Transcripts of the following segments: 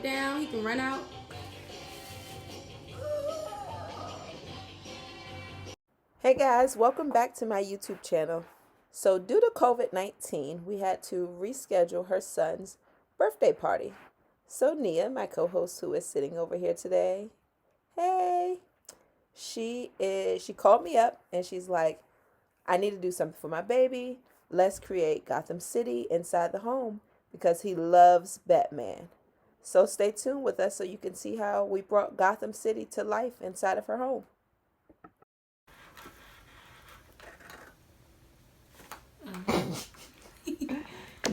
down, he can run out. Hey guys, welcome back to my YouTube channel. So due to COVID-19, we had to reschedule her son's birthday party. So Nia, my co-host who is sitting over here today, hey, she called me up and she's like, I need to do something for my baby. Let's create Gotham City inside the home because he loves Batman. So stay tuned with us so you can see how we brought Gotham City to life inside of her home.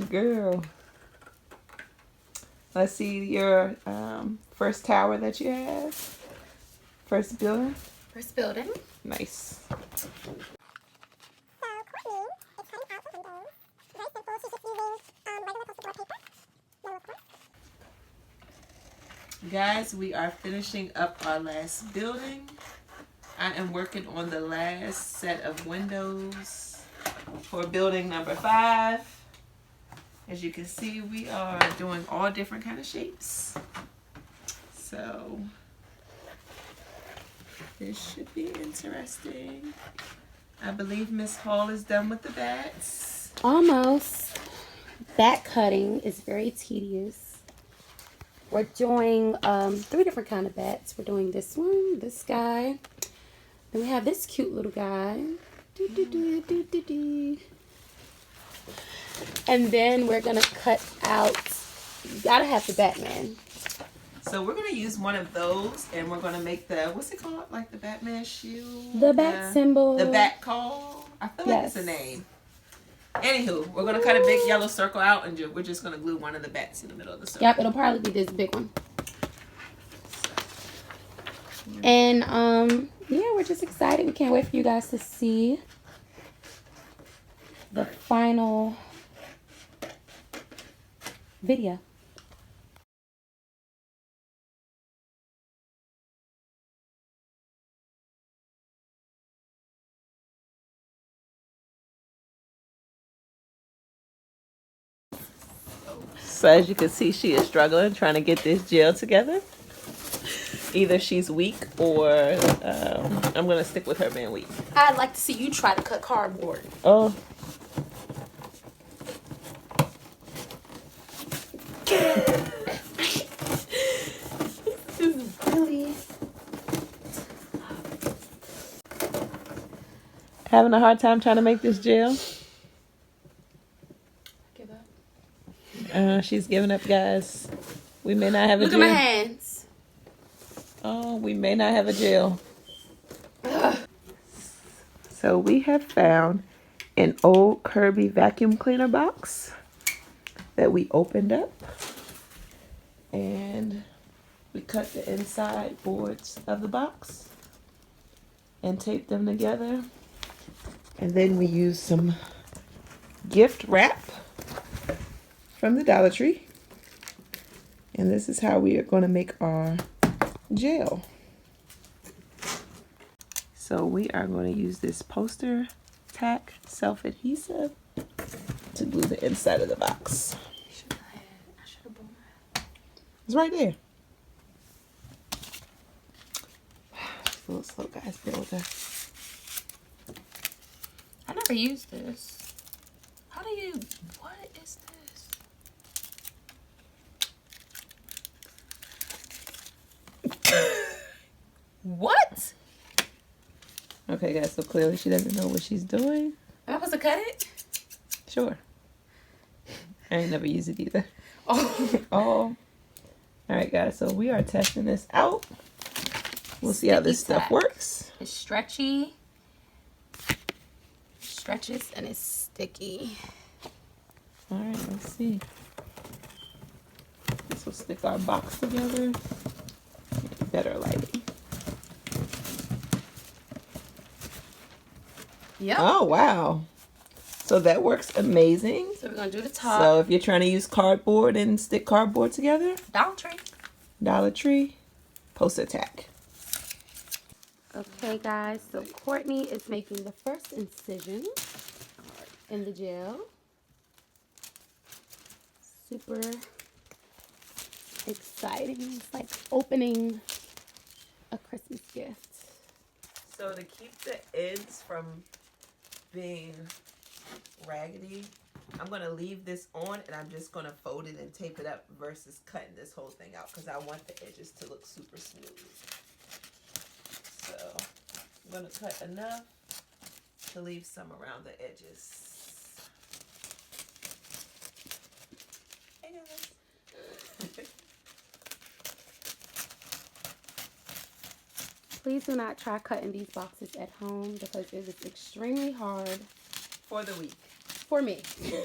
Girl, let's see your first tower that you have. First building. First building. Nice. Guys, we are finishing up our last building. I am working on the last set of windows for building number 5. As you can see, we are doing all different kind of shapes. So this should be interesting. I believe Miss Hall is done with the bats. Almost. Bat cutting is very tedious. We're doing 3 different kind of bats. We're doing this one, this guy. Then we have this cute little guy. And then we're gonna cut out, you gotta have the Batman. So we're gonna use one of those and we're gonna make the, what's it called? Like the Batman shield? The bat symbol. The bat call. I feel like it's a name. Anywho, we're gonna cut a big yellow circle out and we're just gonna glue one of the bats in the middle of the circle. Yep, it'll probably be this big one. And yeah, we're just excited. We can't wait for you guys to see the final video. So as you can see, she is struggling trying to get this gel together. Either she's weak or I'm gonna stick with her being weak. I'd like to see you try to cut cardboard. Oh. This is really Having a hard time trying to make this gel? give up. She's giving up, guys. We may not have a Look gel. at my hands. Oh, we may not have a gel. So we have found an old Kirby vacuum cleaner box that we opened up. And we cut the inside boards of the box and taped them together. And then we used some gift wrap from the Dollar Tree. And this is how we are going to make our gel. So we are going to use this poster tack self-adhesive to glue the inside of the box. I should have brought my... It's right there. It's a little slow, guys. Bear with us. I never used this. How do you... What is this? What? Okay, guys, so clearly she doesn't know what she's doing. Am I supposed to cut it? Sure. I ain't never used it either. Oh. Oh. Alright, guys, so we are testing this out. We'll see how this Sticky stuff tack. works. It's stretchy. Stretches and it's sticky. Alright, let's see. This will stick our box together. Better lighting. Yep. Oh, wow. So that works amazing. So we're going to do the top. So if you're trying to use cardboard and stick cardboard together, Dollar Tree. Dollar Tree, poster tack. Okay, guys. So Courtney is making the first incision in the gel. Super exciting. It's like opening a Christmas gift. So to keep the ends from being raggedy, I'm going to leave this on and I'm just going to fold it and tape it up versus cutting this whole thing out because I want the edges to look super smooth. So I'm going to cut enough to leave some around the edges. Hey guys. Please do not try cutting these boxes at home because it is extremely hard. For the week. For me. I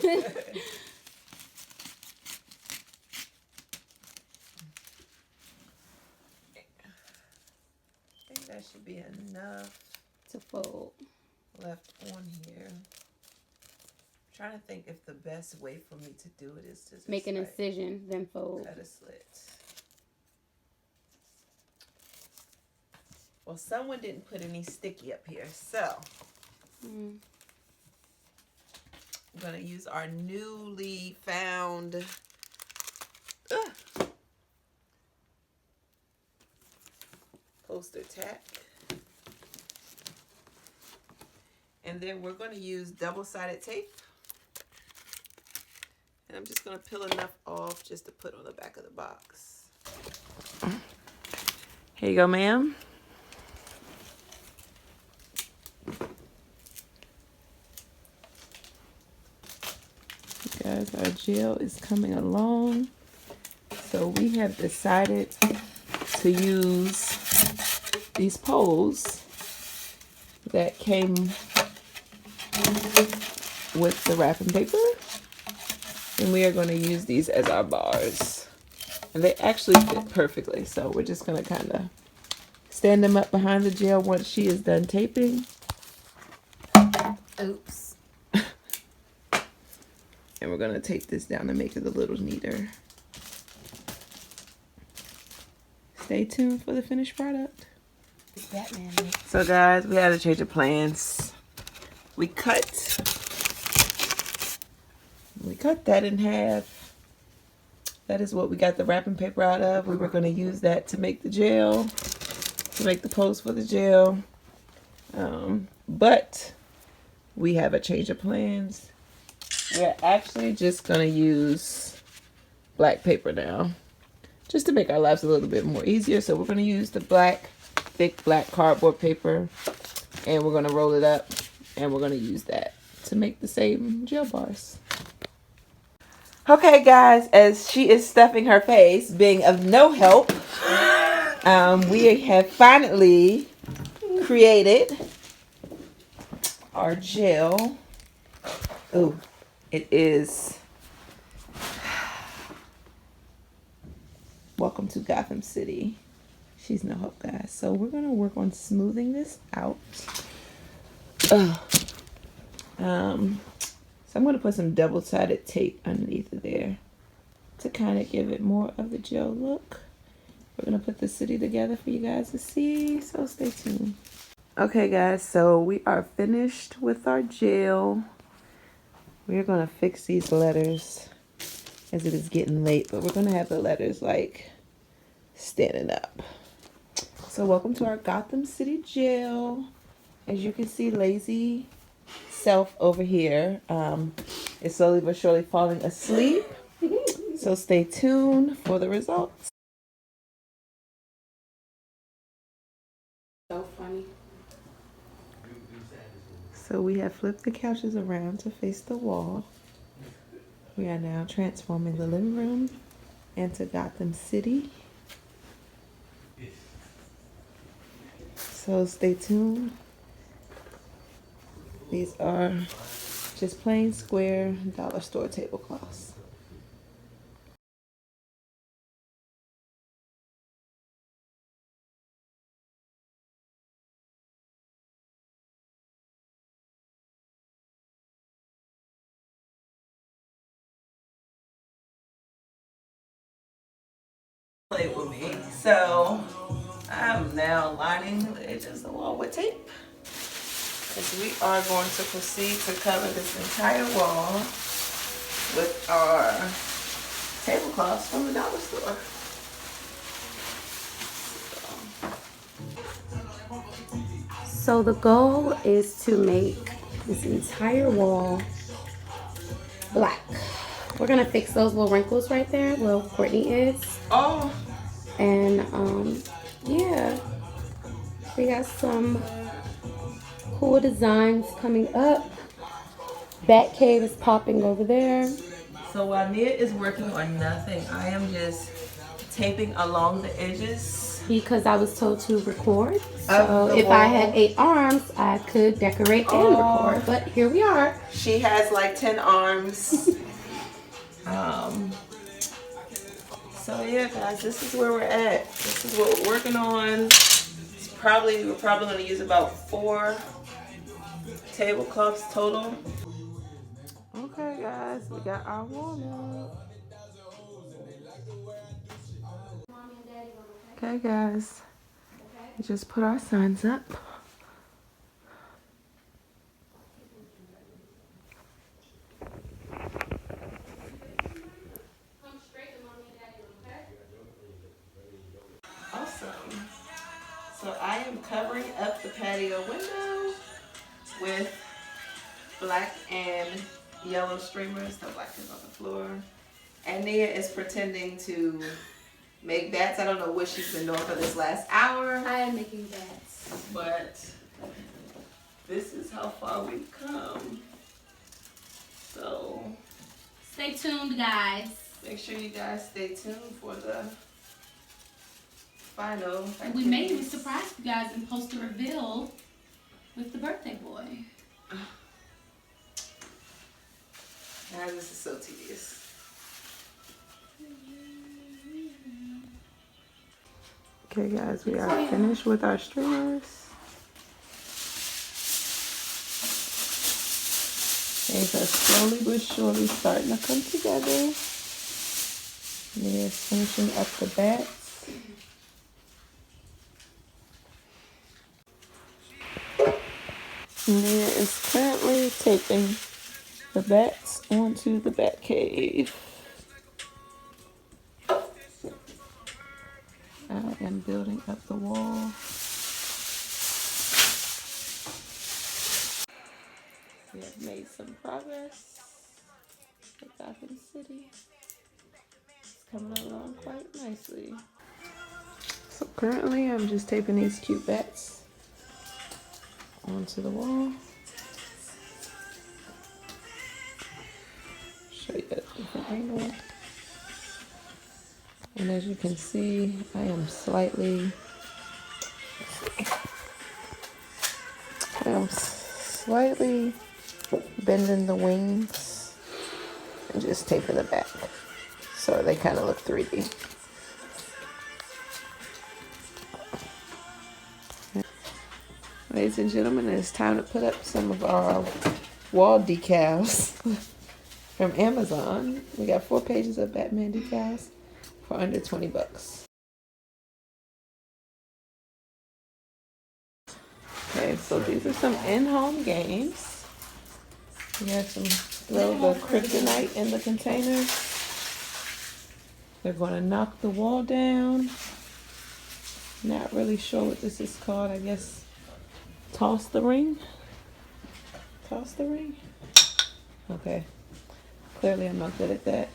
think that should be enough To fold. left on here. I'm trying to think if the best way for me to do it is to just Make an incision, then fold. cut a slit. Well, someone didn't put any sticky up here, so I'm gonna use our newly found poster tack. And then we're going to use double-sided tape. And I'm just going to peel enough off just to put on the back of the box. Here you go, ma'am. Guys, our gel is coming along. So we have decided to use these poles that came with the wrapping paper, and we are going to use these as our bars, and they actually fit perfectly. So we're just going to kind of stand them up behind the gel once she is done taping. Oops. And we're going to tape this down to make it a little neater. Stay tuned for the finished product. Batman. So guys, we had a change of plans. We cut that in half. That is what we got the wrapping paper out of. We were going to use that to make the gel, to make the post for the gel. But we have a change of plans. We're actually just going to use black paper now, just to make our lives a little bit more easier. So we're going to use the thick black cardboard paper, and we're going to roll it up, and we're going to use that to make the same gel bars. Okay guys, as she is stuffing her face, being of no help, we have finally created our gel. Ooh, it is. Welcome to Gotham City. She's no help, guys. So we're going to work on smoothing this out. So I'm going to put some double-sided tape underneath of there to kind of give it more of the gel look. We're going to put the city together for you guys to see, so stay tuned. Okay, guys, so we are finished with our gel. We're going to fix these letters as it is getting late, but we're going to have the letters like standing up. So welcome to our Gotham City gel. As you can see, Lazy Self over here is slowly but surely falling asleep. So stay tuned for the results. So funny. So we have flipped the couches around to face the wall. We are now transforming the living room into Gotham City. So stay tuned. These are just plain square dollar store tablecloths. Play with me. So I'm now lining the edges of the wall with tape, because we are going to proceed to cover this entire wall with our tablecloths from the dollar store. So the goal is to make this entire wall black. We're gonna fix those little wrinkles right there where Courtney is. Oh. And yeah, we got some cool designs coming up. Bat Cave is popping over there. So while Nia is working on nothing, I am just taping along the edges. Because I was told to record. So if I had 8 arms, I could decorate and record. But here we are. She has like 10 arms. So yeah, guys, this is where we're at. This is what we're working on. We're probably going to use about 4 tablecloths total. Okay, guys, we got our wall up. Okay, guys, we just put our signs up. Awesome. So I am covering up the patio window with black and yellow streamers. The black is on the floor. And Nia is pretending to make bats. I don't know what she's been doing for this last hour. I am making bats. But this is how far we've come. So Stay tuned, guys. make sure you guys stay tuned for the final. We may even surprise you guys and post a reveal with the birthday boy. Guys, this is so tedious. Okay, guys, we are finished with our streamers. These are slowly but surely starting to come together. Nia's finishing up the bats. Nia is currently taping the bats onto the bat cave. I am building up the wall. We have made some progress with Gotham City. It's coming along quite nicely. So currently I'm just taping these cute bats onto the wall. Show you a different angle. And as you can see, I am slightly bending the wings and just taping the back so they kind of look 3D. Ladies and gentlemen, it's time to put up some of our wall decals from Amazon. We got 4 pages of Batman decals for under 20 bucks. Okay, so these are some in-home games. We have some throw the kryptonite in the container. They're going to knock the wall down. Not really sure what this is called. I guess toss the ring. Toss the ring. Okay. Clearly I'm not good at that.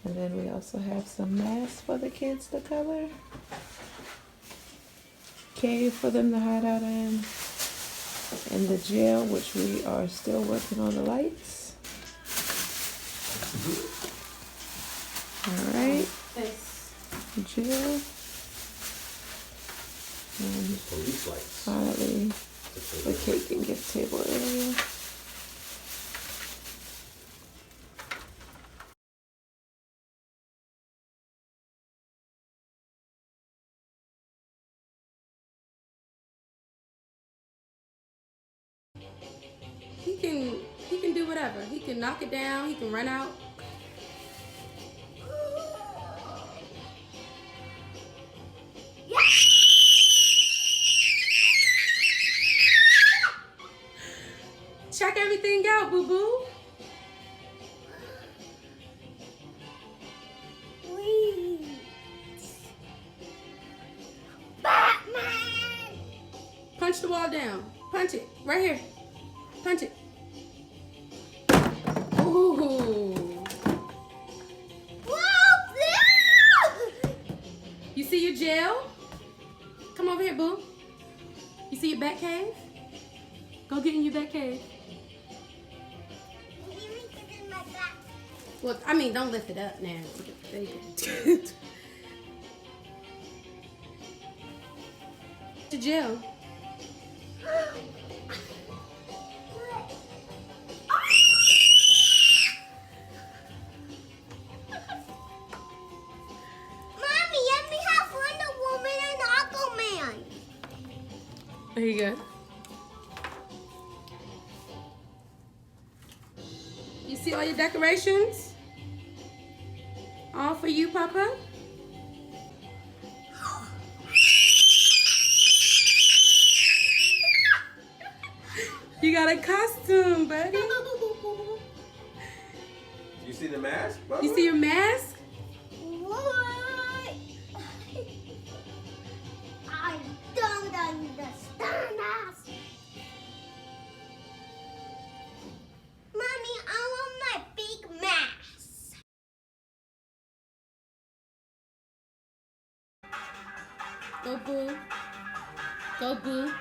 And then we also have some masks for the kids to color. Cave for them to hide out in. And the jail, which we are still working on the lights. Alright. Jail. And finally, the cake and gift table area. He can do whatever. He can knock it down. He can run out. Check everything out, boo boo. Punch Punch the wall down. Punch it. Right here. Punch it. Ooh. You see your gel? Come over here, boo. You see your bat cave? Go get in your bat cave. Well, I mean, don't lift it up now. There you go. The gel. Mommy, let me have Wonder Woman and Aquaman. There you go. You see all your decorations? All for you, Papa? You got a costume, buddy. You see the mask? Bubba? You see your mask? What? I don't understand us. Mommy, I want my big mask. Go, boo. Go, boo.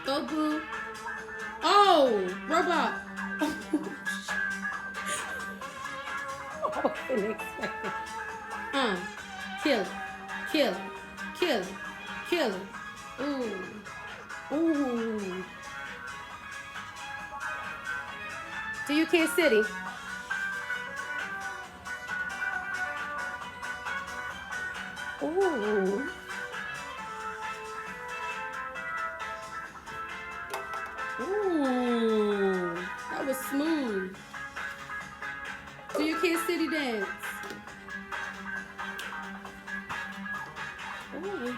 Go, boo. Oh, robot. Oh, unexpected. Kill it. Kill it. Kill it. Kill it. Ooh. Ooh. Do you Kid City? Ooh. Ooh. That was smooth. Do your Kid City dance. Ooh.